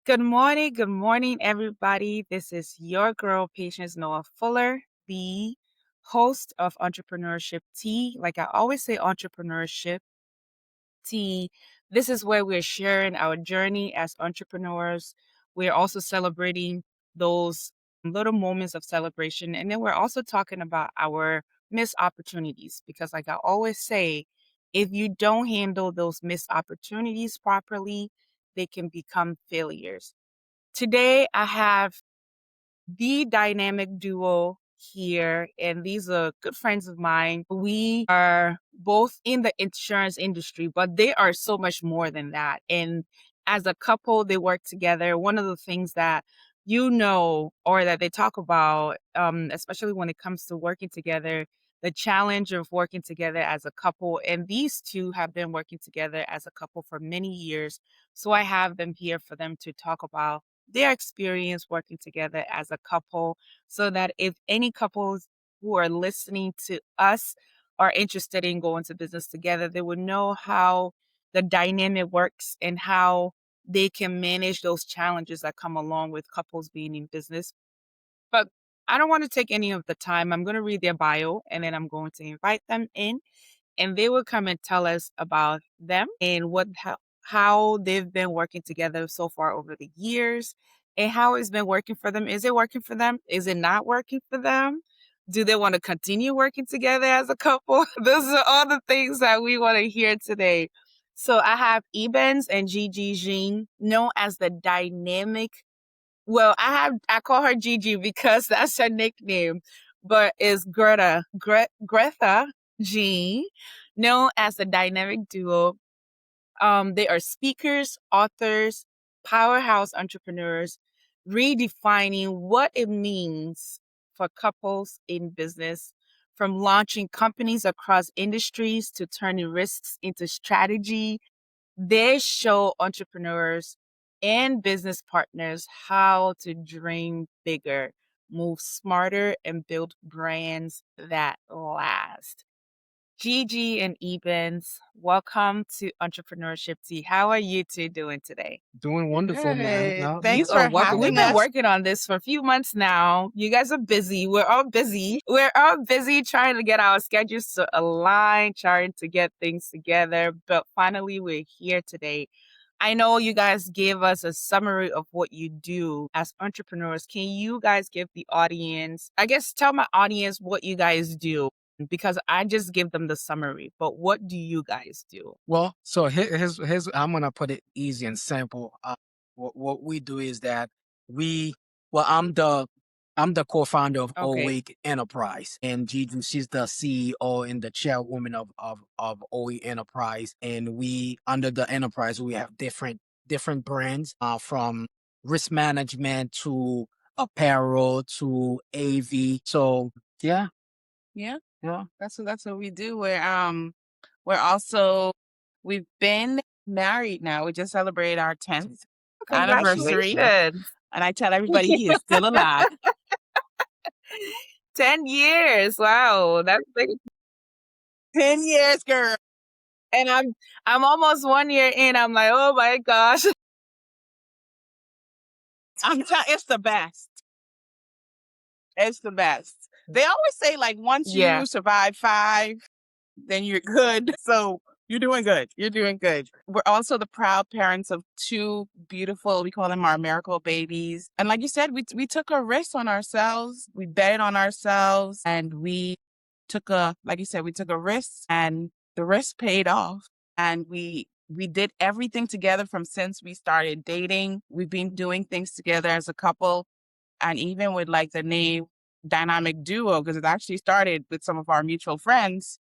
Good morning, everybody. This is your girl, Patience Noah Fuller, the host of Entrepreneurship Tea. Like I always say, Entrepreneurship Tea. This is where we're sharing our journey as entrepreneurs. We're also celebrating those little moments of celebration. And then we're also talking about our missed opportunities because, like I always say, if you don't handle those missed opportunities properly, they can become failures. Today, I have the dynamic duo here, and these are good friends of mine. We are both in the insurance industry, but they are so much more than that. And as a couple, they work together. One of the things that or that they talk about, especially when it comes to working together, the challenge of working together as a couple. And these two have been working together as a couple for many years. So I have them here for them to talk about their experience working together as a couple so that if any couples who are listening to us are interested in going to business together, they would know how the dynamic works and how they can manage those challenges that come along with couples being in business. But I don't want to take any of the time. I'm going to read their bio and then I'm going to invite them in and they will come and tell us about them and how they've been working together so far over the years and how it's been working for them. Is it working for them? Is it not working for them? Do they want to continue working together as a couple? Those are all the things that we want to hear today. So I have Ebens and Gigi Jean, known as the dynamic. Well, I call her Gigi because that's her nickname, but it's Greta Jean, known as the dynamic duo. They are speakers, authors, powerhouse entrepreneurs, redefining what it means for couples in business, from launching companies across industries to turning risks into strategy. They show entrepreneurs and business partners how to dream bigger, move smarter, and build brands that last. Gigi and Ebens, welcome to Entrepreneurship Tea. How are you two doing today? Doing wonderful, man. Good. No, Thanks you for are welcome. We've having been us. working on this for a few months now. You guys are busy. We're all busy. We're all busy trying to get our schedules to align, trying to get things together. But finally, we're here today. I know you guys gave us a summary of what you do as entrepreneurs. Can you guys give the audience, I guess, tell my audience what you guys do? Because I just give them the summary, but what do you guys do? Well, so here's I'm gonna put it easy and simple. What we do is that we well I'm the co-founder of Okay. OE Enterprise, and Gigi, she's the CEO and the chairwoman of OE Enterprise, and we under the enterprise we have different brands, from risk management to apparel to AV. So yeah, Yeah, yeah. that's what we do. We've been married now. We just celebrated our 10th anniversary, Congratulations. and I tell everybody he is still alive. 10 years. Wow. That's big. 10 years, girl. And I'm almost 1 year in. I'm like, oh my gosh. It's the best. It's the best. They always say like once Yeah. you survive 5, then you're good. So you're doing good. You're doing good. We're also the proud parents of 2 beautiful, we call them our miracle babies. And like you said, we took a risk on ourselves. We betted on ourselves and we took a risk and the risk paid off. And we did everything together from since we started dating. We've been doing things together as a couple. And even with like the name dynamic duo, because it actually started with some of our mutual friends,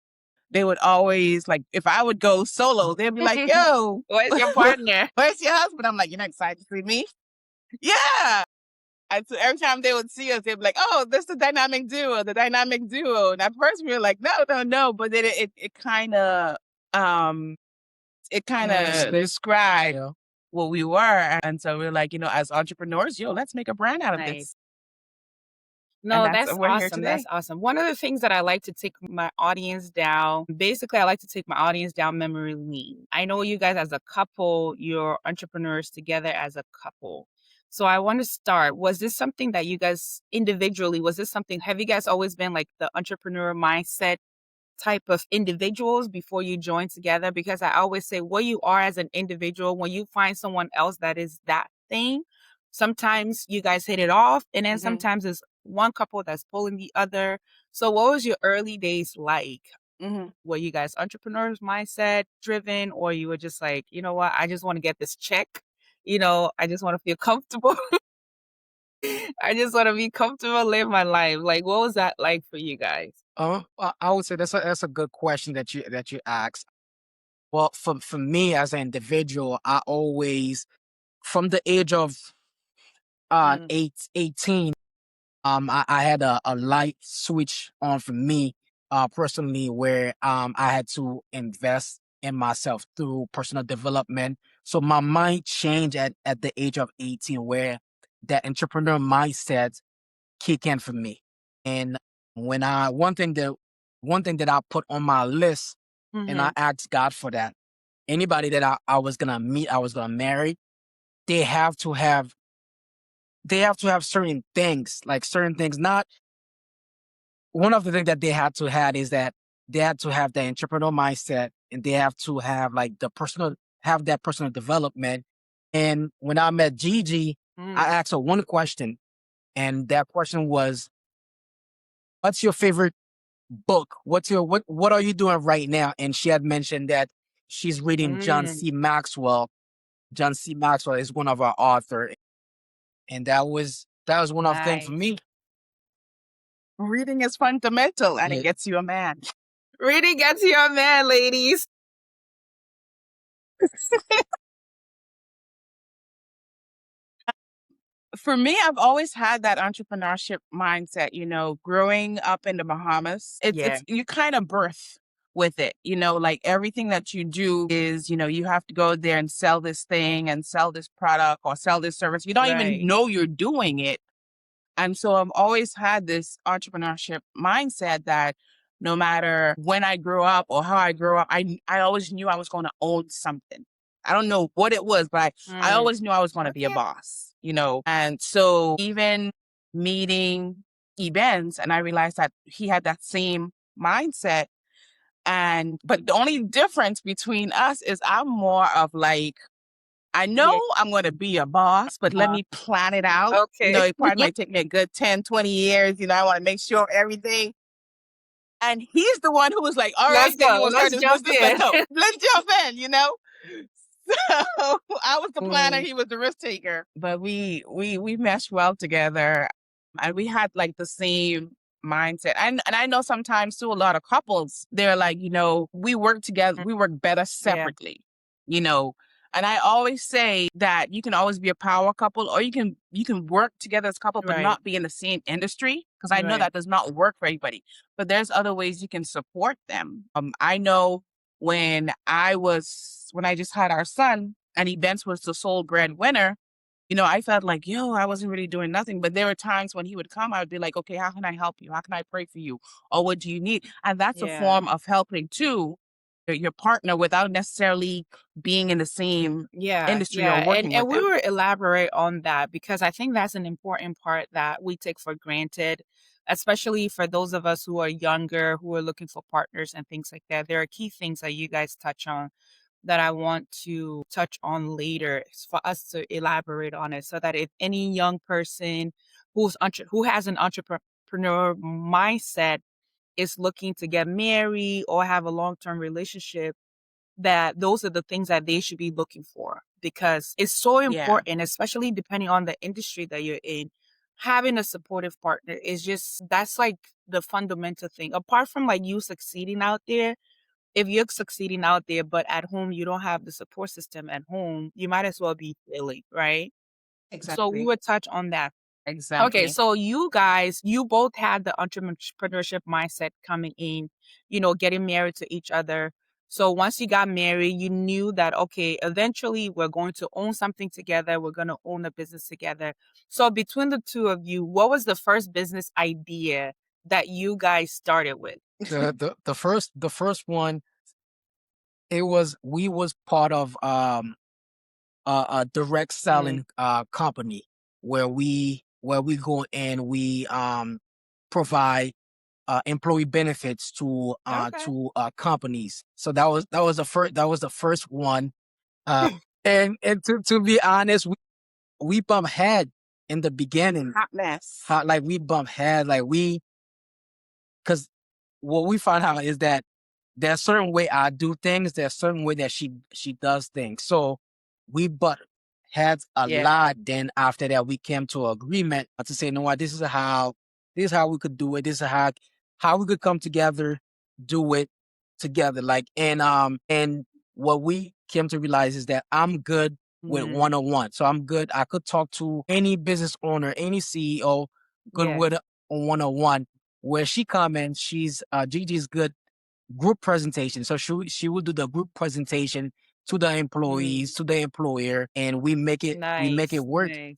they would always like, if I would go solo, they'd be like, yo, Where's your partner? where's your husband? I'm like, you're not excited to see me? Yeah. And so every time they would see us, they'd be like, oh, this is the dynamic duo. And at first we were like, no. But then it kind of described Yeah. what we were. And so we we're like, as entrepreneurs, let's make a brand out of Nice. this. No, that's we're here awesome. today. That's awesome. One of the things that I like to take my audience down, basically, I like to take my audience down memory lane. I know you guys as a couple, you're entrepreneurs together as a couple. So I want to start. Was this something that you guys individually, have you guys always been like the entrepreneur mindset type of individuals before you join together? Because I always say what you are as an individual, when you find someone else that is that thing, sometimes you guys hit it off, and then sometimes it's one couple that's pulling the other. So what was your early days like? Were you guys entrepreneurs mindset driven, or you were just like, you know what, I just want to get this check, I just want to feel comfortable. I just want to be comfortable, live my life. Like, what was that like for you guys? I would say that's a good question that you asked. Well, for me as an individual, I always, from the age of Mm, 18, I had a light switch on for me, personally, where I had to invest in myself through personal development. So my mind changed at the age of 18, where that entrepreneur mindset kick in for me. And when I one thing that I put on my list, and I mhm, asked God for that. Anybody that I was gonna meet, I was gonna marry, they have to have certain things, like certain things. Not one of the things that they had to have is that they had to have the entrepreneurial mindset, and they have to have like have that personal development. And when I met Gigi, I mm, asked her one question, and that question was, "What's your favorite book? What are you doing right now?" And she had mentioned that she's reading John mm. C. Maxwell. John C. Maxwell is one of our author, and that was one of the things for Nice. me. Reading is fundamental and it Yeah. gets you a man. Reading gets your man, ladies. For me, I've always had that entrepreneurship mindset, growing up in the Bahamas. Yeah, It's you kind of birth with it, like everything that you do is, you have to go there and sell this thing and sell this product or sell this service. You don't even right. know you're doing it. And so I've always had this entrepreneurship mindset that no matter when I grew up or how I grew up, I always knew I was going to own something. I don't know what it was, but I Mm, always knew I was going to be a okay. boss. And so even meeting Ebens, and I realized that he had that same mindset. But the only difference between us is I'm more of like, I know Yeah. I'm going to be a boss, but let me plan it out. Okay. It probably might take me a good 10, 20 years. I want to make sure everything. And he's the one who was like, all right, Let's then you go. want to start Let's this jump business? Let's in. go. Let's jump in. So I was the planner, Mm, he was the risk taker. But we meshed well together, and we had like the same mindset. And I know sometimes too a lot of couples, they're like, we work together, mm, we work better yeah, separately, you know. And I always say that you can always be a power couple, or you can work together as a couple but right, not be in the same industry, because I know right. that does not work for everybody. But there's other ways you can support them. I know when I just had our son and Events was the sole breadwinner, I felt like, I wasn't really doing nothing. But there were times when he would come, I would be like, okay, how can I help you? How can I pray for you? Or what do you need? And that's a Yeah. form of helping too your partner without necessarily being in the same Yeah, industry or yeah. And working with and we them. will elaborate on that because I think that's an important part that we take for granted, especially for those of us who are younger, who are looking for partners and things like that. There are key things that you guys touch on that I want to touch on later for us to elaborate on it so that if any young person who has an entrepreneur mindset is looking to get married or have a long-term relationship, that those are the things that they should be looking for because it's so Yeah, important, especially depending on the industry that you're in. Having a supportive partner is just that's like the fundamental thing. Apart from like you succeeding out there, if you're succeeding out there, but at home you don't have the support system at home, you might as well be failing, right? So we exactly. would touch on that. Okay, Exactly. so you guys, you both had the entrepreneurship mindset coming in, getting married to each other. So once you got married, you knew that, okay, eventually we're going to own something together. We're going to own a business together. So between the two of you, what was the first business idea that you guys started with? The first one, we was part of a direct selling company where we go and we provide employee benefits Okay. to companies. So that was the first one. And to be honest, we bump head in the beginning. Hot mess. Like we bump head, like because what we found out is that there's a certain way I do things, there's a certain way that she does things. So we butt heads a Yeah. lot. Then after that, we came to an agreement to say, you know what, this is how we could do it. This is how we could come together, do it together. Like and what we came to realize is that I'm good with Mhm. one-on-one. So I'm good. I could talk to any business owner, any CEO, good Yeah. with a one-on-one. Where she come in, Gigi's good group presentation. So she will do the group presentation to the employees, to the employer, and we make it Nice. work. Nice.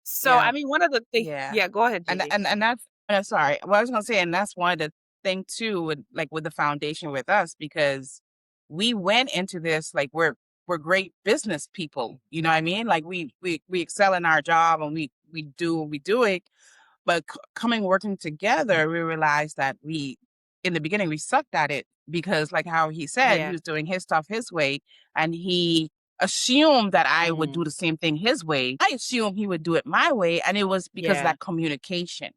So, Yeah. I mean, one of the things, Yeah. yeah, go ahead, And Gigi. that's sorry. Well, I was gonna say, and that's one of the thing too with the foundation with us, because we went into this like we're great business people. You know what I mean? Like we excel in our job and we do it. But coming working together, we realized that in the beginning we sucked at it, because like how he said, he Yeah. was doing his stuff his way, and he assumed that I would Mm. do the same thing his way. I assumed he would do it my way, and it was because of Yeah. that communication.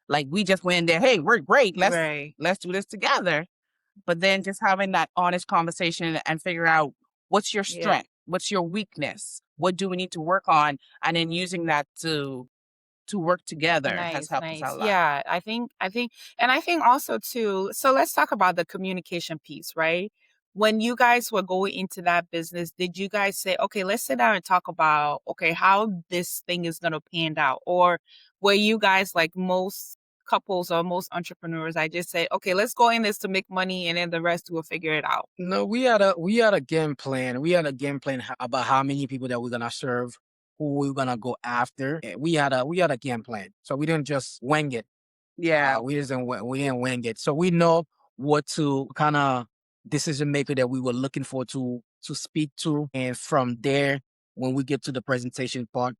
Like we just went in there, hey, we're great. Right. Let's do this together. But then just having that honest conversation and figure out what's your Yeah. strength, what's your weakness, what do we need to work on, and then using that to work together has Nice, helped us nice. out a lot. Yeah, and I think also too, so let's talk about the communication piece, right? When you guys were going into that business, did you guys say, okay, let's sit down and talk about, okay, how this thing is going to pan out? Or were you guys like most couples or most entrepreneurs, I just say, okay, let's go in this to make money and then the rest we'll figure it out? No, we had a game plan. We had a game plan about how many people that we're gonna serve, who we're gonna go after. We had a game plan. So we didn't just wing it. Yeah. We didn't wing it. So we know what to kind of decision maker that we were looking for to speak to, and from there, when we get to the presentation part,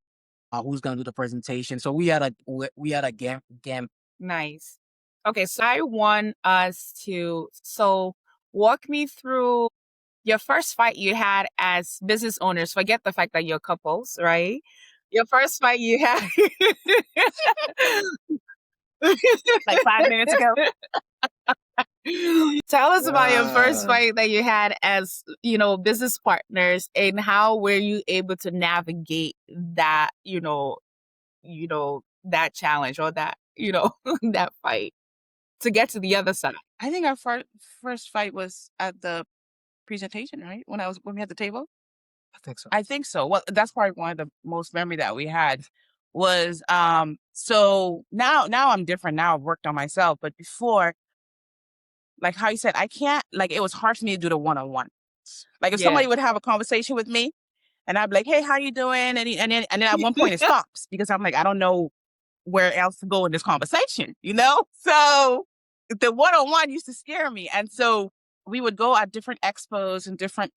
who's gonna do the presentation. So we had a game. Nice. Okay, so I want us to, so walk me through your first fight you had as business owners. Forget the fact that you're couples, right? Your first fight you had. Like 5 minutes ago. Tell us about your first Uh, fight that you had as, business partners, and how were you able to navigate that, that challenge, or that, that fight to get to the other side. I think our first fight was at the presentation, right? When we had the table. I think so. I think so. Well, that's probably one of the most memory that we had was so now I'm different. Now I've worked on myself, but before, like how you said, I can't, like it was hard for me to do the one-on-one. Like if Yeah. somebody would have a conversation with me and I'd be like, hey, how you doing? And then at one point it stops because I'm like, I don't know where else to go in this conversation, you know? So the one-on-one used to scare me. And so we would go at different expos and different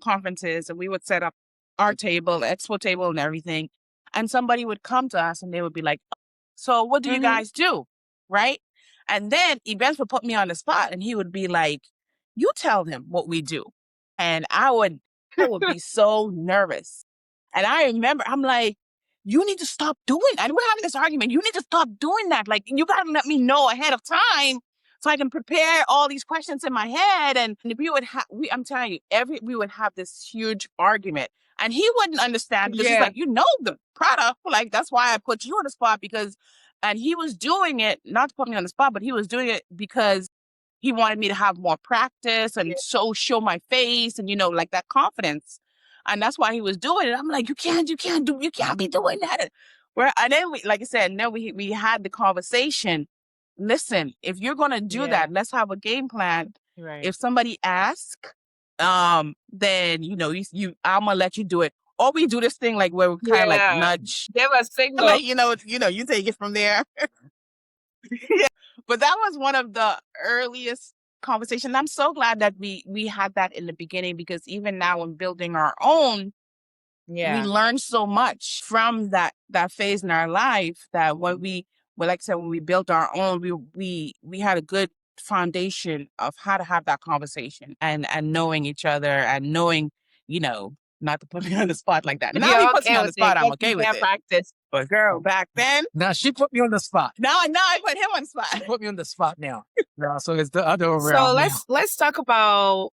conferences, and we would set up our table, expo table and everything. And somebody would come to us and they would be like, so what do you Mhm. guys do? Right? And then Events would put me on the spot and he would be like, you tell them what we do. And I would be so nervous. And I remember, I'm like, you need to stop doing that. And we're having this argument. You need to stop doing that. Like, you got to let me know ahead of time so I can prepare all these questions in my head. And we would have, I'm telling you, we would have this huge argument. And he wouldn't understand because he's Yeah. like, you know the product. Like, that's why I put you on the spot and he was doing it, not to put me on the spot, but he was doing it because he wanted me to have more practice and so show my face and, like that confidence. And that's why he was doing it. I'm like, you can't be doing that. And then like I said, then we had the conversation. Listen, if you're going to do Yeah. that, let's have a game plan. Right. If somebody asks, then I'm gonna let you do it. Or we do this thing like where we kind of like Yeah. nudge, Give a signal. like you take it from there. Yeah. But that was one of the earliest conversations. I'm so glad that we had that in the beginning, because even now when building our own, we Yeah. learned so much from that phase in our life, that like I said, when we built our own, we had a good foundation of how to have that conversation, and knowing each other, and knowing, not to put me on the spot like that. If Now you're he puts me okay on the with it, spot, I'm yes, okay you with can it. practice. But girl, back then, Now she put me on the spot. now I put him on the spot. She put me on the spot now. No, so it's the other way So around now. let's talk about,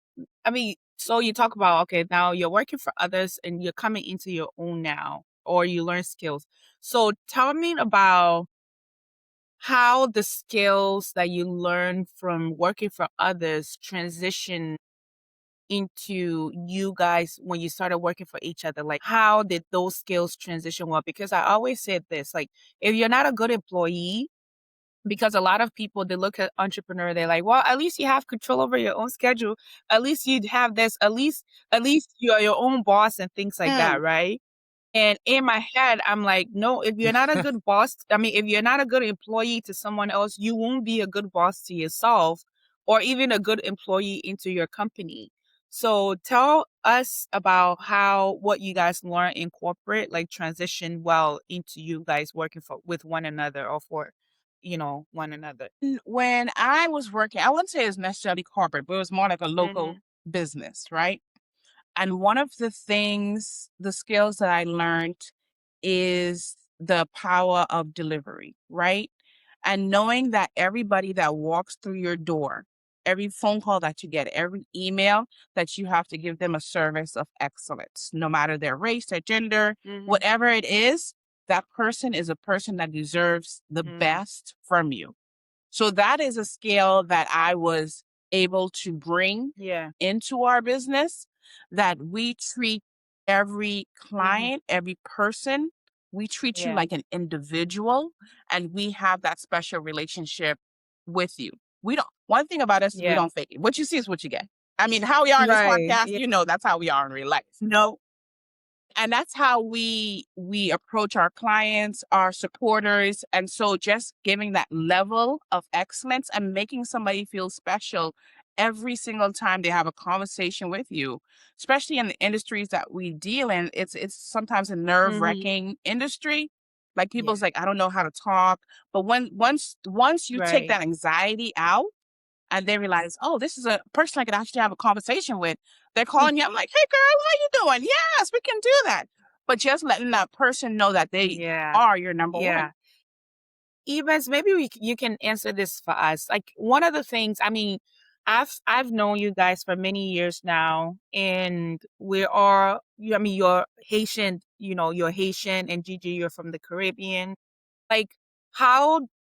so you talk about, okay, now you're working for others and you're coming into your own now, or you learn skills. So tell me about how the skills that you learn from working for others transition into you guys when you started working for each other. Like, how did those skills transition well? Because I always said this, like, if you're not a good employee, because a lot of people, they look at entrepreneur, they're like, well, at least you have control over your own schedule. At least you'd have this, at least you're your own boss and things like that, right? And in my head, I'm like, no, if you're not a good boss, if you're not a good employee to someone else, you won't be a good boss to yourself, or even a good employee into your company. So tell us about how what you guys learn in corporate, like, transition well into you guys working with one another, or for, one another. When I was working, I wouldn't say it's necessarily corporate, but it was more like a local business, right? And one of the skills that I learned is the power of delivery, right? And knowing that everybody that walks through your door, every phone call that you get, every email, that you have to give them a service of excellence, no matter their race, their gender, whatever it is, that person is a person that deserves the best from you. So that is a skill that I was able to bring into our business, that we treat every client, every person, we treat you like an individual, and we have that special relationship with you. One thing about us is we don't fake it. What you see is what you get. How we are in this podcast, that's how we are in real life. And that's how we approach our clients, our supporters. And so just giving that level of excellence and making somebody feel special every single time they have a conversation with you, especially in the industries that we deal in, it's sometimes a nerve-wracking industry. Like, people's like, I don't know how to talk. But once you take that anxiety out, and they realize, oh, this is a person I could actually have a conversation with, they're calling you. I'm like, hey, girl, how you doing? Yes, we can do that. But just letting that person know that they are your number one. Evans, maybe you can answer this for us. Like, one of the things, I've known you guys for many years now, and you're Haitian, you're Haitian, and Gigi, you're from the Caribbean. Like,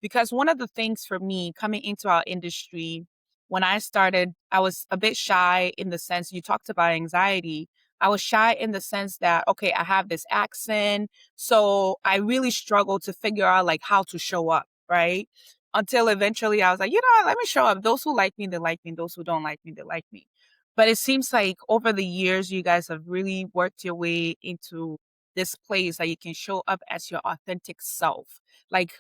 because one of the things for me coming into our industry, when I started, I was a bit shy, in the sense you talked about anxiety. I was shy in the sense that, okay, I have this accent. So I really struggled to figure out, like, how to show up, right? Until eventually I was like, let me show up. Those who like me, they like me. Those who don't like me, they like me. But it seems like over the years, you guys have really worked your way into this place that you can show up as your authentic self. Like,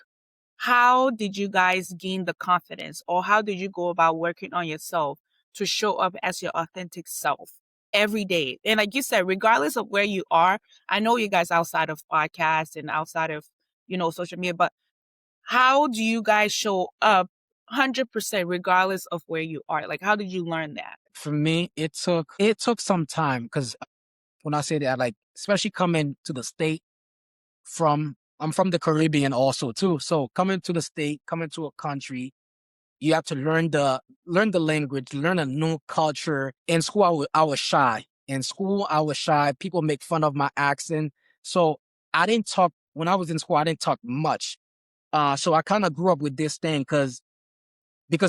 how did you guys gain the confidence, or how did you go about working on yourself to show up as your authentic self every day? And like you said, regardless of where you are, I know you guys outside of podcasts and outside of, social media, but how do you guys show up 100% regardless of where you are? Like, how did you learn that? For me, it took some time, because when I say that, like, especially coming to the state I'm from the Caribbean also too. So coming to the state, coming to a country, you have to learn the language, learn a new culture. In school, I was shy. In school, I was shy. People make fun of my accent. So I didn't talk, when I was in school, I didn't talk much. So I kind of grew up with this thing, because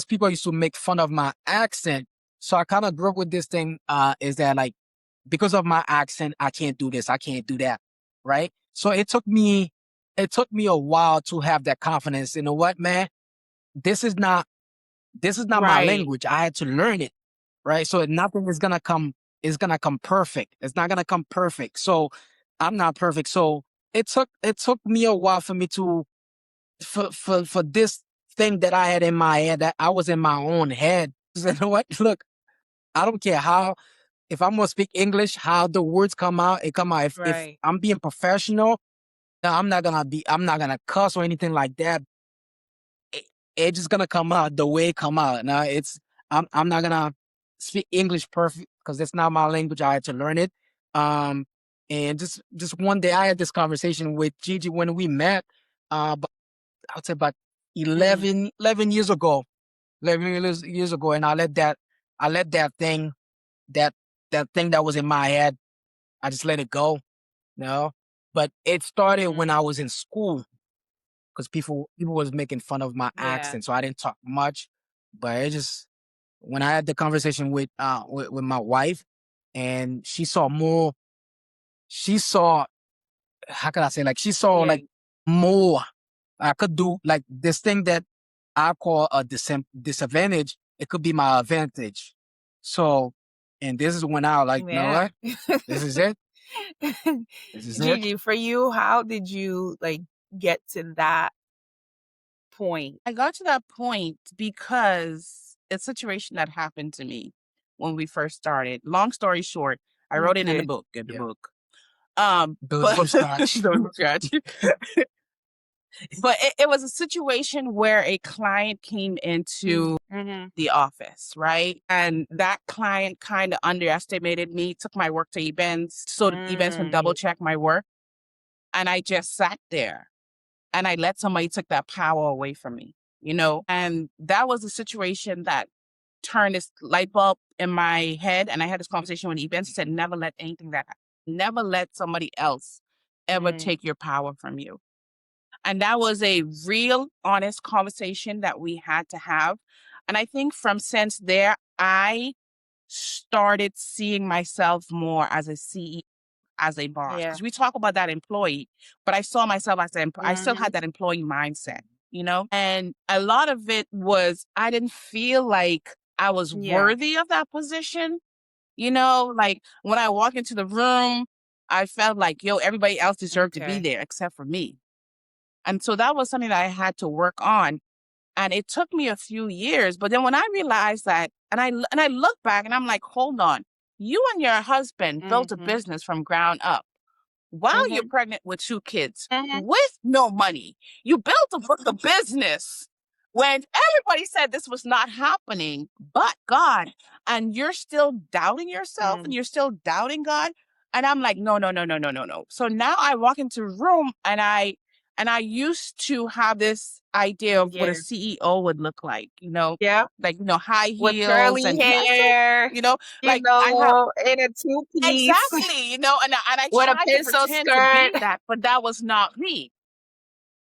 people used to make fun of my accent. So I kind of grew up with this thing, is that, like, because of my accent, I can't do this, I can't do that, right? So it took me a while to have that confidence. You know what, man? This is not my Right. language. I had to learn it. right? So nothing is gonna come perfect. It's not gonna come perfect. So I'm not perfect. So it took me a while for me to for this thing that I had in my head, that I was in my own head. You know what? Look, I don't care how, if I'm gonna speak English, how the words come out, it come out. If Right. I'm being professional, no, I'm not gonna cuss or anything like that. It's just gonna come out the way it come out. Now I'm not gonna speak English perfect because it's not my language. I had to learn it. And just one day I had this conversation with Gigi when we met. But I would say about Mm. 11 years ago. 11 years ago, and I let that that thing that was in my head, I just let it go. You know, but it started when Mm. I was in school because people was making fun of my Yeah. accent, so I didn't talk much. But it just, when I had the conversation with my wife, and she saw, how can I say, like, she saw Yeah. like more I could do, like this thing that I call a disadvantage. It could be my advantage. So, and this is when I was like, you know Yeah. what? This is it. This is it. Gigi, for you, how did you like get to that point? I got to that point because a situation that happened to me when we first started. Long story short, I wrote it in the Okay. book. Yeah. But Don't scratch. don't scratch. But it was a situation where a client came into Mm-hmm. the office, right? And that client kind of underestimated me, took my work to Ebens, so Ebens would double check my work. And I just sat there and I let somebody take that power away from me, you know? And that was a situation that turned this light bulb in my head. And I had this conversation with Ebens. He said, never let anything that happen. Never let somebody else ever Mm. take your power from you. And that was a real honest conversation that we had to have. And I think from since there, I started seeing myself more as a CEO, as a boss. Yeah. Because we talk about that employee, but I saw myself as I still Mm-hmm. had that employee mindset, you know? And a lot of it was I didn't feel like I was Yeah. worthy of that position. You know, like when I walk into the room, I felt like, yo, everybody else deserved to be Okay. there except for me. And so that was something that I had to work on. And it took me a few years. But then when I realized that, and I look back and I'm like, hold on, you and your husband built a Mm-hmm. business from ground up while you're Mm-hmm. pregnant with 2 kids Mm-hmm. with no money. You built a book of business when everybody said this was not happening, but God, and you're still doubting yourself and Mm. you're still doubting God. And I'm like, no, no, no, no, no, no, no. So now I walk into a room and I used to have this idea of what a Yeah. CEO would look like, you know, Yeah. like, you know, high With heels curly and yes, so, hair, you know, like I have in a two-piece exactly, you know, and I with a tried to pencil pretend to skirt. be that, but that was not me.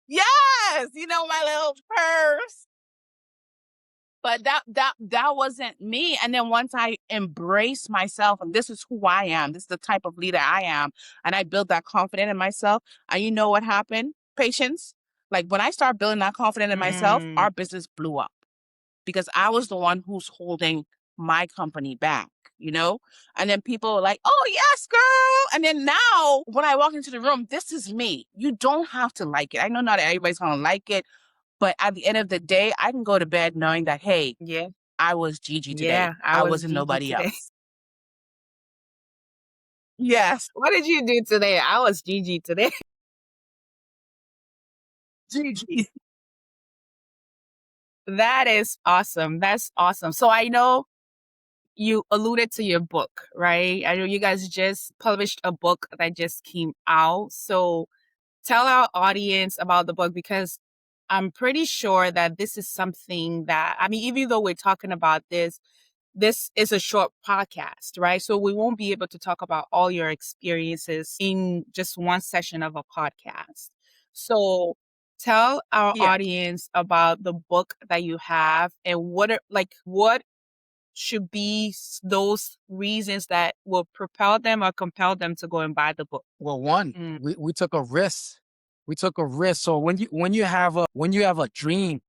Yes, you know, my little purse. But that wasn't me. And then once I embrace myself, and this is who I am, this is the type of leader I am, and I built that confidence in myself. And you know what happened? Patience. Like when I started building that confidence in myself, Mm. our business blew up because I was the one who's holding my company back, you know? And then people were like, oh, yes, girl. And then now when I walk into the room, this is me. You don't have to like it. I know not everybody's going to like it, but at the end of the day, I can go to bed knowing that, hey, Yeah. I was Gigi today. Yeah. I I was wasn't Gigi nobody today. else. Yes, What did you do today? I was Gigi today. Gigi. That is awesome. That's awesome. So I know you alluded to your book, right? I know you guys just published a book that just came out. So tell our audience about the book because I'm pretty sure that this is something that, I mean, even though we're talking about this is a short podcast, right? So we won't be able to talk about all your experiences in just one session of a podcast. So tell our Yeah. audience about the book that you have and what should be those reasons that will propel them or compel them to go and buy the book. Well, one, Mm. we took a risk. We took a risk. So when you have a dream,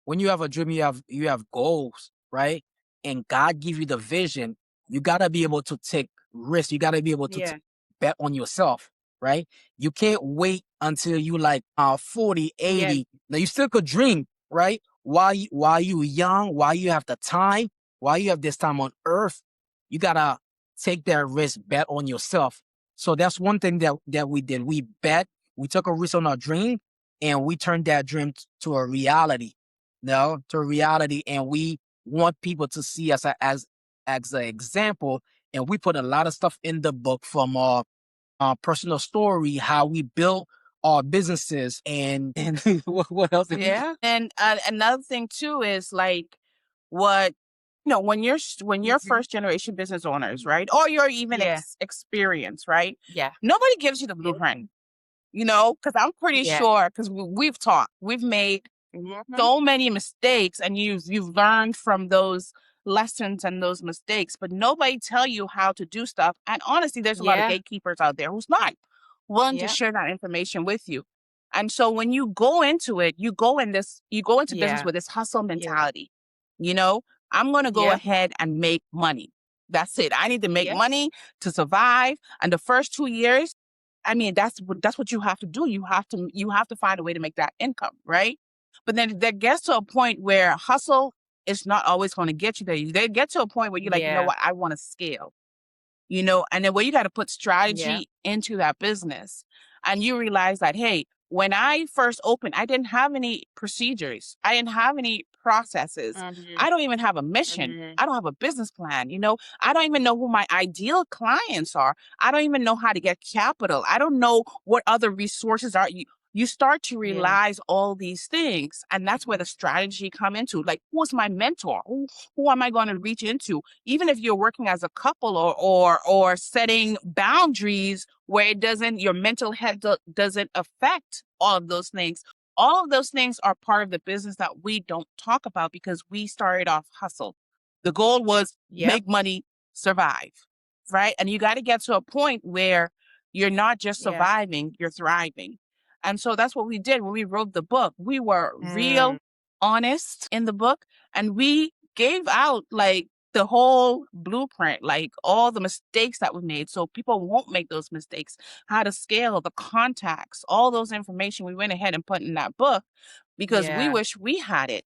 you have goals, right? and God give you the vision, you gotta be able to take risks. You gotta be able to bet on yourself, right? You can't wait until you like 40, 80. Now you still could dream, right? While you young, while you have the time, while you have this time on earth, you gotta take that risk, bet on yourself. So that's one thing that we did. We bet, we took a risk on our dream, and we turned that dream to a reality. No, to a reality, and we want people to see us as an example. And we put a lot of stuff in the book from our personal story, how we built our businesses, and what else? Yeah. And another thing too is like what when you're first generation business owners, right? Or you're even experienced, right? Yeah. Nobody gives you the blueprint, because I'm pretty sure, because we've taught, we've made so many mistakes, and you've learned from those lessons and those mistakes, but nobody tell you how to do stuff. And honestly, there's a lot of gatekeepers out there who's not willing to share that information with you. And so when you go into it, you go into business with this hustle mentality. I'm going to go ahead and make money. That's it. I need to make money to survive. And the first 2 years, I mean, that's what you have to do. You have to find a way to make that income, right? But then there gets to a point where hustle is not always going to get you there. They get to a point where you're like, you know what, I want to scale, and then where you got to put strategy into that business. And you realize that, hey, when I first opened, I didn't have any procedures. I didn't have any processes. I don't even have a mission. I don't have a business plan. I don't even know who my ideal clients are. I don't even know how to get capital. I don't know what other resources are. You start to realize all these things. And that's where the strategy come into. Like, who's my mentor? Who am I going to reach into? Even if you're working as a couple or setting boundaries where your mental health doesn't affect all of those things. All of those things are part of the business that we don't talk about because we started off hustle. The goal was make money, survive, right? And you got to get to a point where you're not just surviving, you're thriving. And so that's what we did when we wrote the book. We were real honest in the book, and we gave out like the whole blueprint, like all the mistakes that we made, so people won't make those mistakes, how to scale, the contacts, all those information we went ahead and put in that book because we wish we had it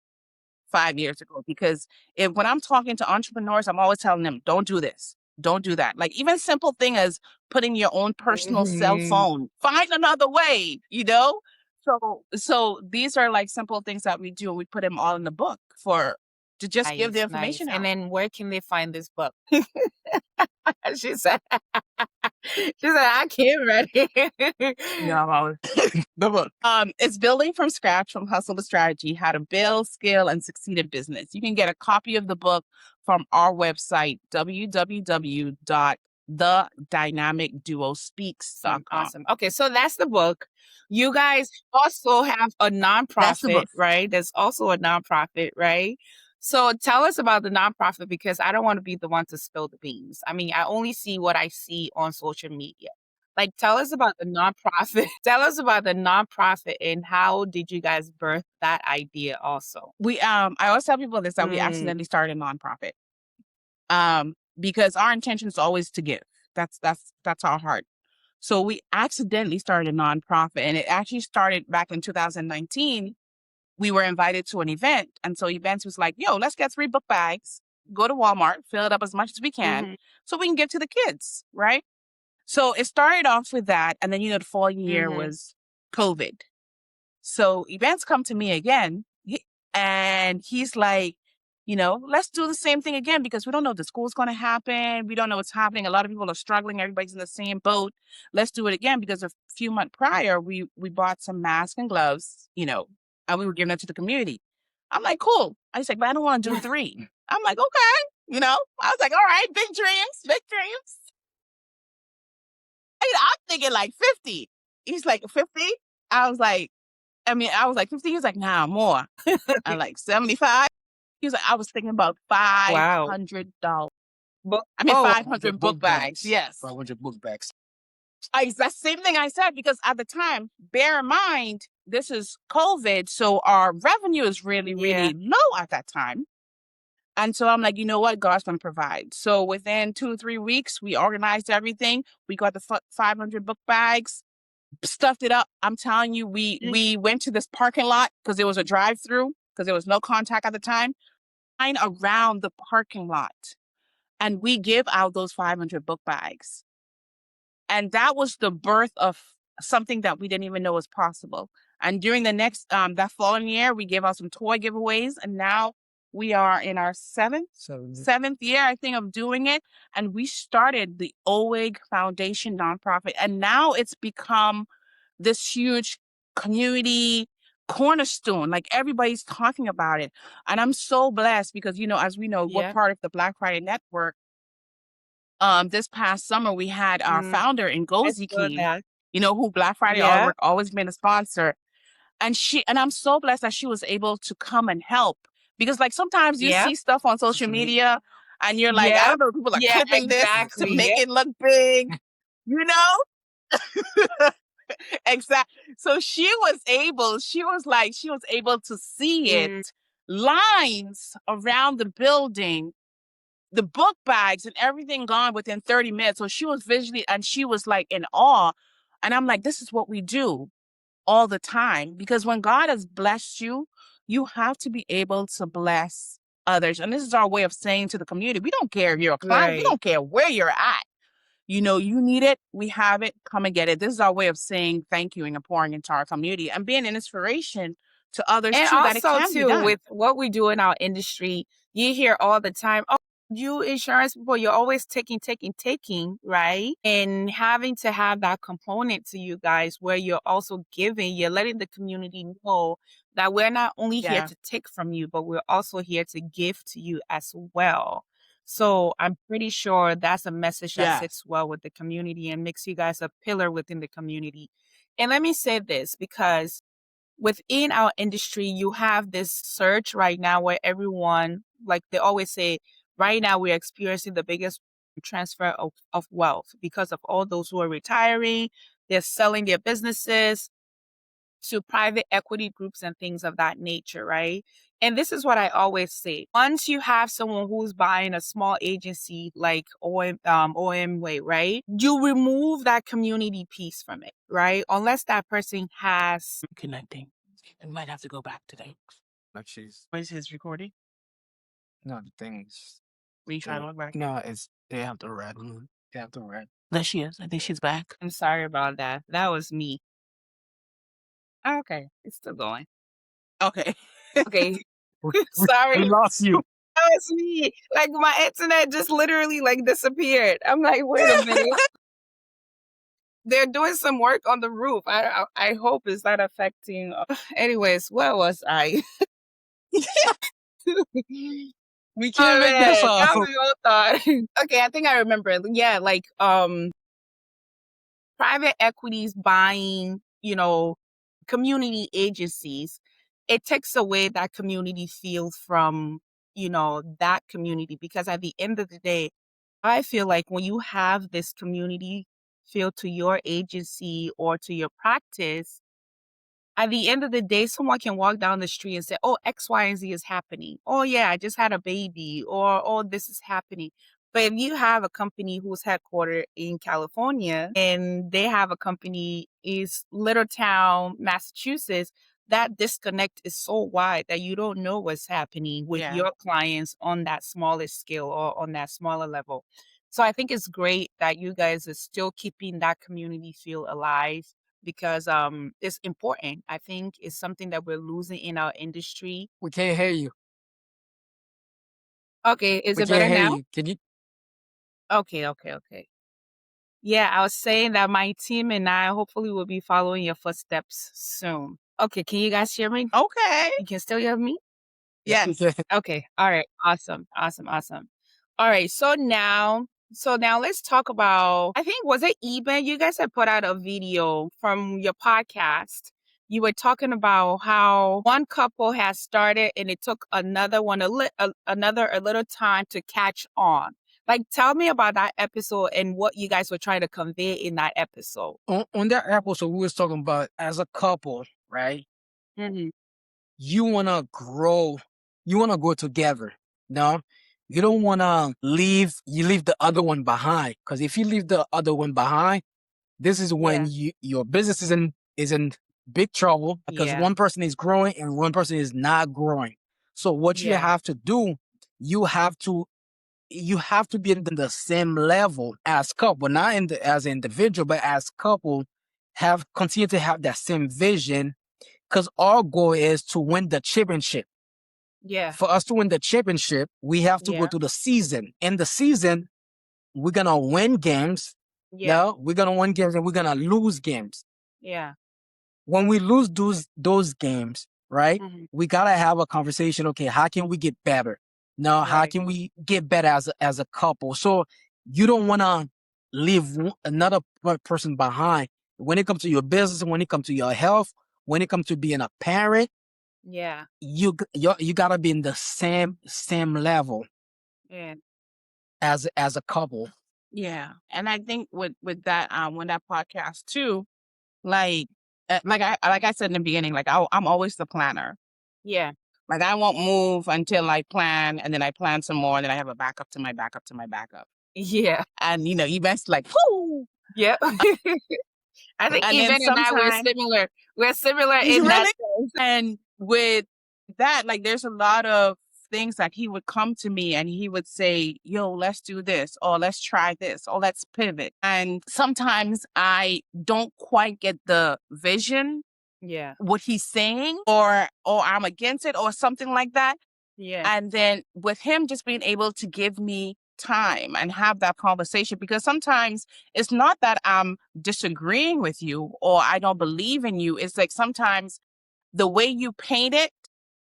5 years ago. Because when I'm talking to entrepreneurs, I'm always telling them, don't do this. Don't do that. Like even simple thing as putting your own personal cell phone, find another way, So these are like simple things that we do. And we put them all in the book to just give the information out. And then where can they find this book? She said, I can't read it. Yeah, I'm always the book. It's Building from Scratch from Hustle to Strategy, How to Build, Scale, and Succeed in Business. You can get a copy of the book from our website, www.thedynamicduospeaks.com. Awesome. Okay, so that's the book. You guys also have a nonprofit, right? There's also a nonprofit, right? So tell us about the nonprofit, because I don't want to be the one to spill the beans. I mean, I only see what I see on social media. Like, tell us about the nonprofit. Tell us about the nonprofit and how did you guys birth that idea also? I always tell people this, that we accidentally started a nonprofit. Because our intention is always to give. That's our heart. So we accidentally started a nonprofit, and it actually started back in 2019. We were invited to an event. And so Events was like, yo, let's get 3 book bags, go to Walmart, fill it up as much as we can so we can get to the kids, right? So it started off with that. And then, the fall year was COVID. So Events come to me again, and he's like, let's do the same thing again, because we don't know if the school's going to happen. We don't know what's happening. A lot of people are struggling. Everybody's in the same boat. Let's do it again, because a few months prior, we bought some masks and gloves, and we were giving it to the community. I'm like, cool. I was like, but I don't want to do 3. I'm like, okay. I was like, all right, big dreams, big dreams. I'm thinking like 50. He's like, 50? I was like 50. He was like, nah, more. I'm like, 75. He was like, I was thinking about $500. Wow. 500 book bags. Yes. 500 book bags. That's the same thing I said, because at the time, bear in mind, this is COVID, so our revenue is really, really low at that time. And so I'm like, you know what? God's going to provide. So within 2 or 3 weeks, we organized everything. We got the 500 book bags, stuffed it up. I'm telling you, we went to this parking lot because there was a drive-through because there was no contact at the time. Line around the parking lot, and we give out those 500 book bags. And that was the birth of something that we didn't even know was possible. And during the next, that following year, we gave out some toy giveaways. And now we are in our seventh year, I think, of doing it. And we started the OWIG Foundation nonprofit. And now it's become this huge community cornerstone. Like everybody's talking about it. And I'm so blessed because, you know, as we know, we're part of the Black Friday Network. This past summer, we had our founder, Ngozi King, you know, who Black Friday always been a sponsor. And I'm so blessed that she was able to come and help because like sometimes you see stuff on social media and you're like, I don't know, people are clipping this to make it look big, you know? Exactly. So she was able to see it, lines around the building, the book bags and everything gone within 30 minutes. So she was visually, and she was like in awe. And I'm like, this is what we do all the time, because when God has blessed you, you have to be able to bless others. And this is our way of saying to the community, we don't care if you're a client, we don't care where you're at. You know, you need it, we have it, come and get it. This is our way of saying thank you and pouring into our community and being an inspiration to others And too, that it also can be too, done. with what we do in our industry, you hear all the time, oh, you insurance people, you're always taking, right? And having to have that component to you guys where you're also giving, you're letting the community know that we're not only here to take from you, but we're also here to give to you as well. So I'm pretty sure that's a message that sits well with the community and makes you guys a pillar within the community. And let me say this, because within our industry, you have this surge right now where everyone, like they always say, right now we're experiencing the biggest transfer of wealth because of all those who are retiring, they're selling their businesses to private equity groups and things of that nature, right? And this is what I always say. Once you have someone who's buying a small agency like OMWay, right? You remove that community piece from it, right? Unless that person has Connecting. I might have to go back today. Like she's What is his recording? no the things. Will you try to look back? No, it's they have the red one. They have the red. There she is. I think she's back. I'm sorry about that. That was me. Okay, it's still going. Okay. Okay. We Sorry. lost you. That was me. Like my internet just literally like disappeared. I'm like, wait a minute. They're doing some work on the roof. I hope it's not affecting. Anyways, where was I? We can't make this Now up. we all thought. Okay, I think I remember. Yeah, like private equities buying, you know, community agencies. It takes away that community feel from, you know, that community, because at the end of the day, I feel like when you have this community feel to your agency or to your practice, at the end of the day, someone can walk down the street and say, oh, X, Y, and Z is happening. Oh, yeah, I just had a baby, or oh, this is happening. But if you have a company who's headquartered in California and they have a company in Little Town, Massachusetts, that disconnect is so wide that you don't know what's happening with your clients on that smallest scale or on that smaller level. So I think it's great that you guys are still keeping that community feel alive, because it's important. I think it's something that we're losing in our industry. We can't hear you. Okay, is We it better can't hear now? you. Can you? Okay. Yeah, I was saying that my team and I hopefully will be following your footsteps soon. Okay, can you guys hear me? Okay. You can still hear me? Yes. Okay. All right. Awesome. All right. So now let's talk about, I think, was it Eben? You guys had put out a video from your podcast. You were talking about how one couple has started and it took another one a little time to catch on. Like, tell me about that episode and what you guys were trying to convey in that episode. On that episode, we was talking about as a couple, right? Mm-hmm. You wanna grow. You wanna grow together. No, you don't want to leave the other one behind. Because if you leave the other one behind, this is when your business is in big trouble because Yeah. one person is growing and one person is not growing. So what you Yeah. have to do, you have to be in the same level as couple, not as an individual, but as couple, continue to have that same vision. Because our goal is to win the championship. Yeah. For us to win the championship, we have to go Yeah. to the season. In the season, we're gonna win games. Yeah. No, we're gonna win games and we're gonna lose games. Yeah. When we lose those games, right? Mhm. We gotta have a conversation. Okay, how can we get better? Now, how Right. can we get better as a couple? So you don't wanna leave another person behind when it comes to your business, when it comes to your health, when it comes to being a parent. Yeah. You gotta be in the same level Yeah. as a couple. Yeah. And I think with that when that podcast too, like like I said in the beginning, like I'm always the planner. Yeah. Like I won't move until I plan, and then I plan some more, and then I have a backup to my backup to my backup. Yeah. And you best like, whoo. Yep. I think And then even and I we're sometimes similar. We're similar he's in that really, sense. and with that, like there's a lot of things like he would come to me and he would say, yo, let's do this, or let's try this, or let's pivot. And sometimes I don't quite get the vision, Yeah. what he's saying, or I'm against it or something like that. Yeah. And then with him just being able to give me time and have that conversation, because sometimes it's not that I'm disagreeing with you or I don't believe in you. It's like sometimes the way you paint it,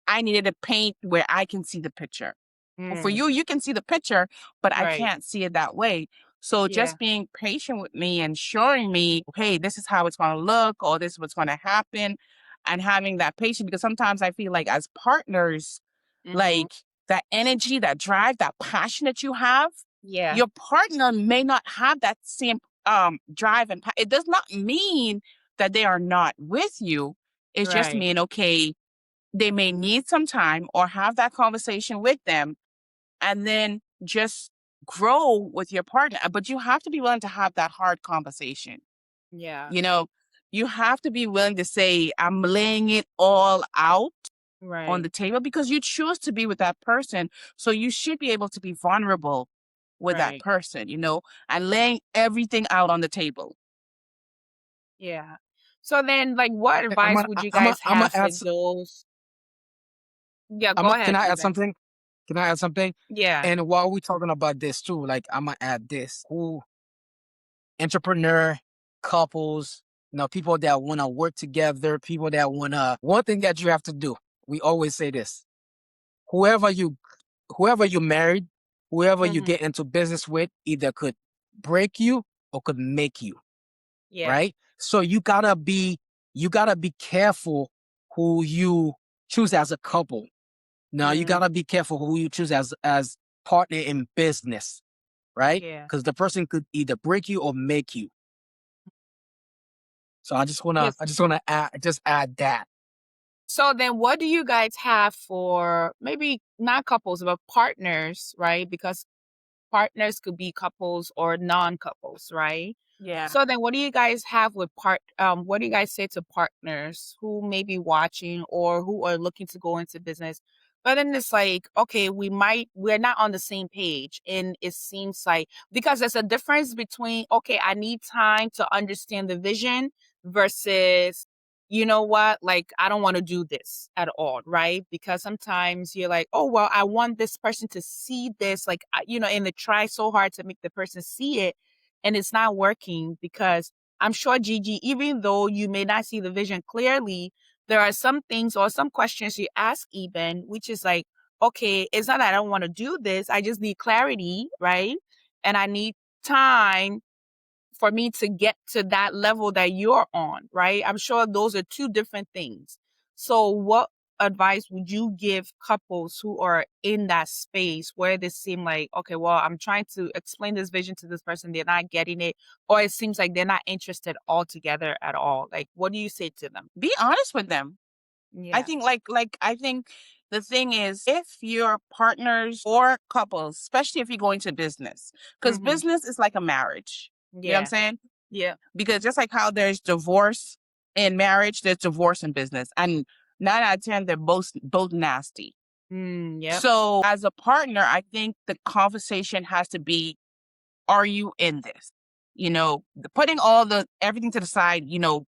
I needed to paint where I can see the picture. Well, for Mm. you, you can see the picture, but I Right. can't see it that way. So Yeah. just being patient with me and showing me, hey, this is how it's going to look, or this is what's going to happen, and having that patience, because sometimes I feel like as partners, Mhm. like that energy, that drive, that passion that you have, Yeah. your partner may not have that same drive and it does not mean that they are not with you. It's just Right. mean, okay, they may need some time or have that conversation with them, and then just grow with your partner. But you have to be willing to have that hard conversation. Yeah. You know, you have to be willing to say, I'm laying it all out on Right. the table, because you choose to be with that person. So you should be able to be vulnerable with that Right. person, and laying everything out on the table. Yeah. So then, like, what I'm advice gonna, would you I'm gonna, guys I'm gonna have for add. those? Yeah, go Can ahead, I add even. something? Can I add something? Yeah. And while we're talking about this too, like I'm gonna add this: who entrepreneur couples, people that want to work together, people that one thing that you have to do. We always say this: whoever you married, whoever you Mhm. get into business with, either could break you or could make you, Yeah. right? So you gotta be careful who you choose as a couple. Now you Mm. gotta be careful who you choose as partner in business, right? Yeah. Because the person could either break you or make you. So I Yes. just wanna add that. So then what do you guys have for maybe not couples, but partners, right? Because partners could be couples or non-couples, right? Yeah. So then what do you guys have with what do you guys say to partners who may be watching or who are looking to go into business? But then it's like, okay, we're not on the same page. And it seems like because there's a difference between, okay, I need time to understand the vision versus, you know what, like I don't want to do this at all, right? Because sometimes you're like, oh well, I want this person to see this, like and they try so hard to make the person see it, and it's not working because I'm sure Gigi, even though you may not see the vision clearly, there are some things or some questions you ask Eben, which is like, okay, it's not that I don't want to do this, I just need clarity, right? And I need time for me to get to that level that you're on, right? I'm sure those are two different things. So what advice would you give couples who are in that space where they seem like, okay, well, I'm trying to explain this vision to this person, they're not getting it, or it seems like they're not interested altogether at all? Like, what do you say to them? Be honest with them. I Yeah. think I think the thing is, if you're partners or couples, especially if you're going to business, because Mm-hmm. business is like a marriage. You know what I'm Yeah. saying? Yeah. Because just like how there's divorce in marriage, there's divorce in business. And 9 out of 10, they're both nasty. Yep. So as a partner, I think the conversation has to be, are you in this? Putting everything to the side,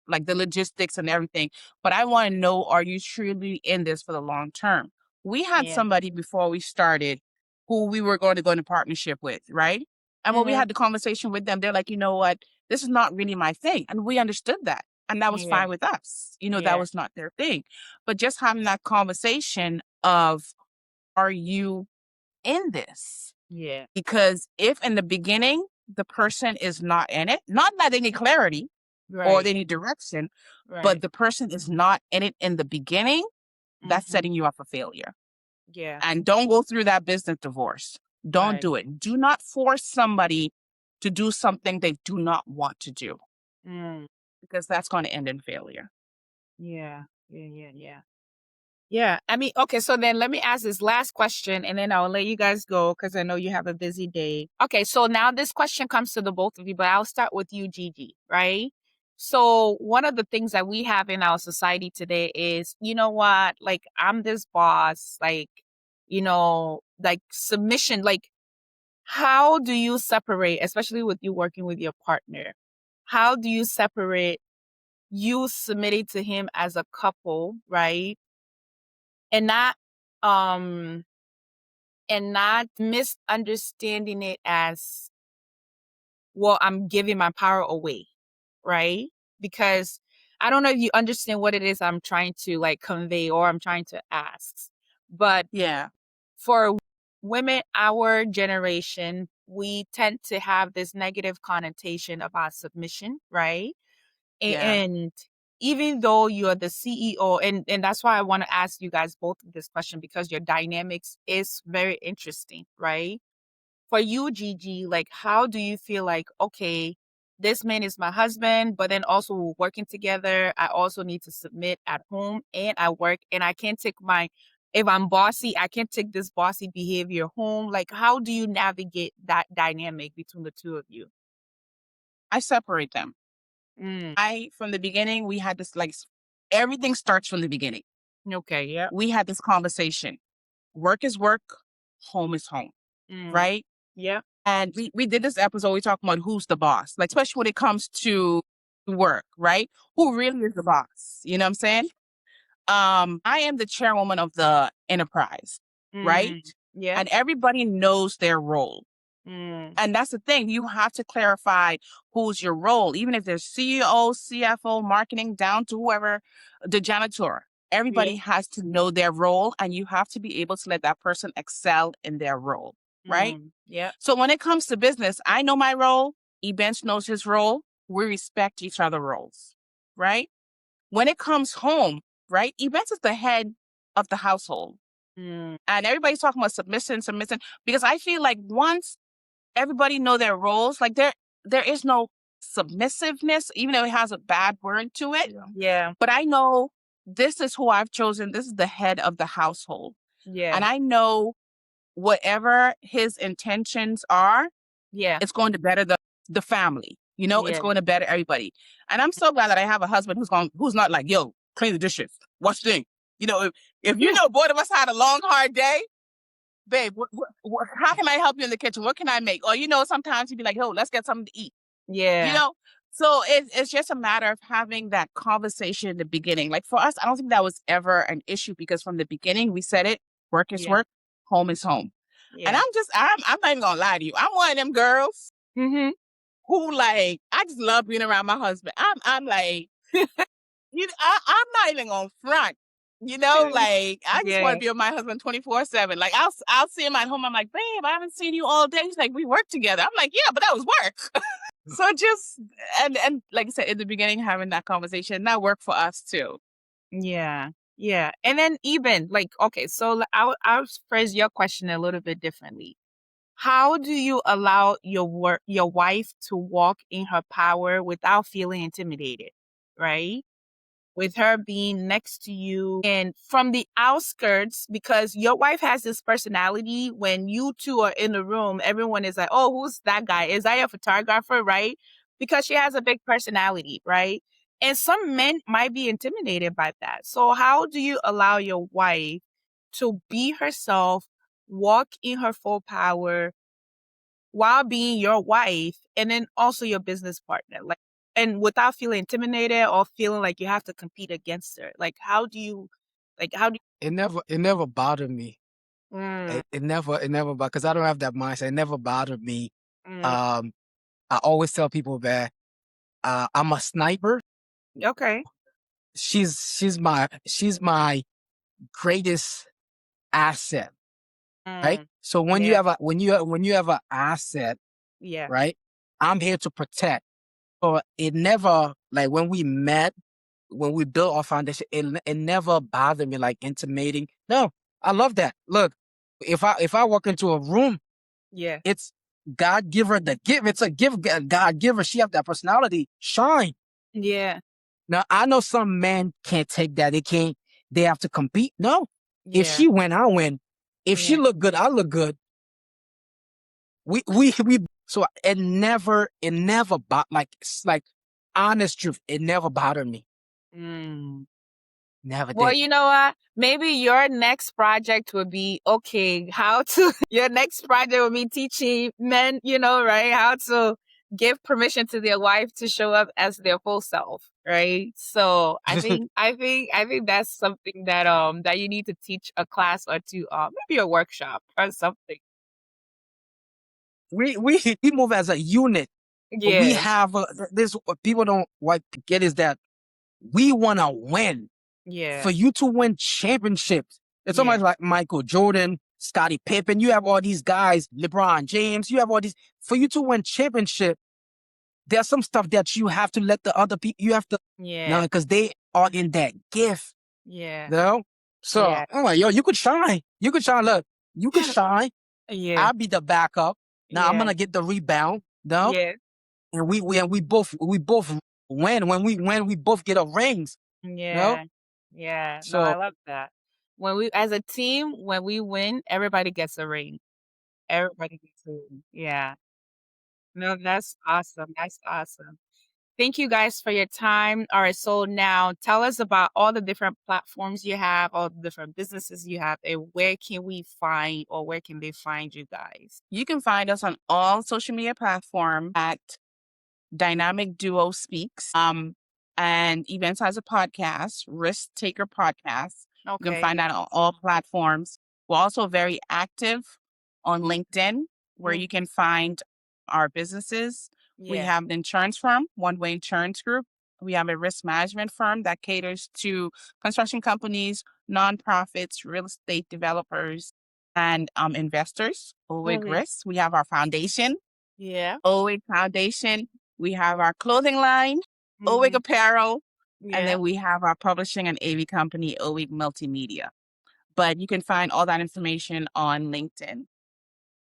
like the logistics and everything. But I want to know, are you truly in this for the long term? We had Yeah. somebody before we started who we were going to go into partnership with, right? And when we Mm-hmm. had the conversation with them, they're like, you know what? This is not really my thing. And we understood that. And that was Yeah. fine with us. That Yeah. was not their thing. But just having that conversation of, are you in this? Yeah. Because if in the beginning the person is not in it, not that they need clarity or Right. they need direction, but Right. the person is not in it in the beginning, that's Mm-hmm. setting you up for failure. Yeah. And don't go through that business divorce. Don't Right. do it. Do not force somebody to do something they do not want to do, Mm. because that's going to end in failure. Yeah. Yeah. Yeah. Yeah. Yeah. I mean, okay, so then let me ask this last question and then I'll let you guys go because I know you have a busy day. Okay, so now this question comes to the both of you, but I'll start with you, Gigi, right? So one of the things that we have in our society today is, you know what, like I'm this boss, like, like submission, like how do you separate, especially with you working with your partner, how do you separate you submitting to him as a couple, right? and not um and not misunderstanding it as, well, I'm giving my power away, right? Because I don't know if you understand what it is I'm trying to like convey or I'm trying to ask, but Yeah. for women our generation, we tend to have this negative connotation about submission, right? Yeah. And even though you're the CEO, and that's why I want to ask you guys both this question because your dynamics is very interesting, right? For you, Gigi, like how do you feel like, okay, this man is my husband, but then also we're working together. I also need to submit at home and at work, and I can't take if I'm bossy, I can't take this bossy behavior home. Like, how do you navigate that dynamic between the two of you? I separate them. Mm, From the beginning, we had this everything starts from the beginning. okay, yeah. We had this conversation. Work is work, home is home, Mm, right? yeah. And we did this episode, we talking about who's the boss, like especially when it comes to work, right? Who really is the boss? You know what I'm saying? I am the chairwoman of the enterprise, right? Mm, yeah. And everybody knows their role. Mm, And that's the thing. You have to clarify who's your role, even if there's CEO, CFO, marketing, down to whoever, the janitor. yeah. Everybody has to know their role, and you have to be able to let that person excel in their role, right? Yeah. So when it comes to business, I know my role. Ebens knows his role. We respect each other's roles, right? When it comes home, right? Ebens is the head of the household. Mm, And everybody's talking about submission, because I feel like once everybody know their roles, like there is no submissiveness, even though it has a bad word to it. yeah. But I know this is who I've chosen. This is the head of the household. Yeah. And I know whatever his intentions are, Yeah. it's going to better the family. It's Yeah. going to better everybody. And I'm so glad that I have a husband who's not like, yo, clean the dishes, wash the thing. If both of us had a long, hard day, babe, how can I help you in the kitchen? What can I make? Or, sometimes you'd be like, yo, let's get something to eat, you Yeah. know? So it's just a matter of having that conversation in the beginning. Like for us, I don't think that was ever an issue because from the beginning we said it, work is Yeah. work, home is home. And Yeah. I'm not even gonna lie to you. I'm one of them girls Mm-hmm. who I just love being around my husband. I'm like, I'm not even on front. I just want Yeah. to be with my husband 24/7. Like I'll see him at home. I'm like, babe, I haven't seen you all day. He's like, we work together. I'm like, yeah, but that was work. So just and like I said in the beginning, having that conversation, that worked for us too. Yeah. Yeah. And then even like, okay, so I'll phrase your question a little bit differently. How do you allow your wife to walk in her power without feeling intimidated? Right? with her being next to you and from the outskirts, because your wife has this personality. When you two are in the room, everyone is like, oh, who's that guy? Is that your photographer, right? Because she has a big personality, right? And some men might be intimidated by that. So how do you allow your wife to be herself, walk in her full power while being your wife and then also your business partner? Like, and without feeling intimidated or feeling like you have to compete against her. Like, how do It never bothered me. you mm, It never because I don't have that mindset. It never bothered me. mm, Um, I always tell people that I'm a sniper. okay. She's my greatest asset, right? Mm, So yeah, when you have an asset, yeah, right? I'm here to protect. So it never, like when we met, when we built our foundation, it never bothered me like intimating. No, I love that. Look, if I walk into a room, yeah, it's God give her the gift. It's a gift. God give her. She have that personality. Shine. yeah, Now I know some men can't take that. They can't. They have to compete. No, if yeah, she win, I win. If she yeah. look good, I look good. We. So it never like it's like honest truth. It never bothered me. Mm. Never Well, did. you know what? Maybe your next project would be okay, how to your next project will be teaching men, right? How to give permission to their wife to show up as their full self, right? So I think that's something that you need to teach a class or two, maybe a workshop or something. We move as a unit. We Yeah, have this. What people don't what get is that we want to win. yeah, For you to win championships, it's yeah, somebody like Michael Jordan, Scottie Pippen. You have all these guys, LeBron James. You have all these. For you to win championship, there's some stuff that you have to let the other people. You have to now yeah, because they are in that gift. yeah, You know. So yeah, I'm like, yo, you could shine. You could shine. Look, you could shine. yeah, I'll be the backup. Now I'm yeah, gonna get the rebound. No, yeah. and we both win. When we win, we both get a rings. No, Yeah. Yeah. No, I so love that. When we as a team, when we win, everybody gets a ring. Everybody gets a ring. Yeah. No, that's awesome. That's awesome. Thank you guys for your time. All right, so now tell us about all the different platforms you have, all the different businesses you have, and where can we find or where can they find you guys? You can find us on all social media platforms at Dynamic Duo Speaks. And Events has a podcast, Risk Taker Podcast. You can Okay. find that on all platforms. We're also very active on LinkedIn, where Mm, you can find our businesses. We yeah. have an insurance firm, One Way Insurance Group. We have a risk management firm that caters to construction companies, nonprofits, real estate developers, and investors. OWIG Okay. Risk. We have our foundation, Yeah. OWIG Foundation. We have our clothing line, OWIG Hmm. Apparel, and Yeah. then we have our publishing and AV company, OWIG Multimedia. But you can find all that information on LinkedIn.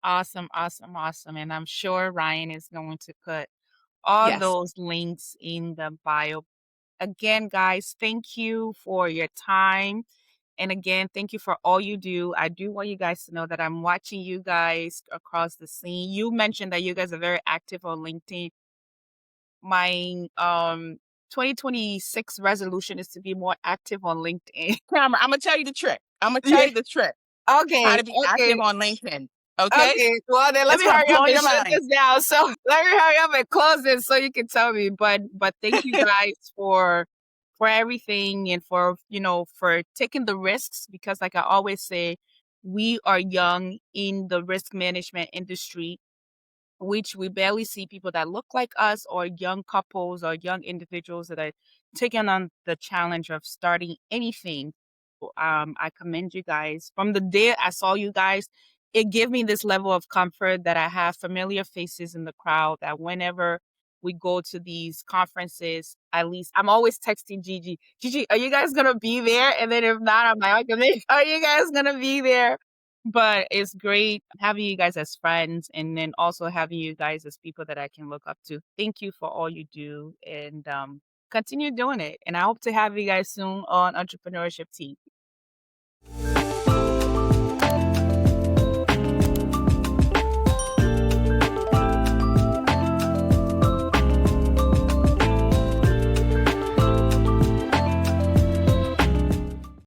Awesome, awesome, awesome. And I'm sure Ryan is going to put all Yes. those links in the bio. Again, guys, thank you for your time. And again, thank you for all you do. I do want you guys to know that I'm watching you guys across the scene. You mentioned that you guys are very active on LinkedIn. My 2026 resolution is to be more active on LinkedIn. I'm gonna tell you the trick. I'm gonna tell Yeah. you the trick. How Okay. to be active Okay. on LinkedIn. Okay? Okay, well then let It's me gonna hurry up blow and your shut mind. this down. So let me hurry up and close this so you can tell me. But thank you guys for everything and for for taking the risks, because like I always say, we are young in the risk management industry, which we barely see people that look like us or young couples or young individuals that are taking on the challenge of starting anything. I commend you guys. From the day I saw you guys, it gave me this level of comfort that I have familiar faces in the crowd, that whenever we go to these conferences, at least I'm always texting Gigi. Gigi, are you guys gonna be there? And then if not, I'm like, okay, are you guys gonna be there? But it's great having you guys as friends and then also having you guys as people that I can look up to. Thank you for all you do. And continue doing it. And I hope to have you guys soon on Entrepreneurship Tea.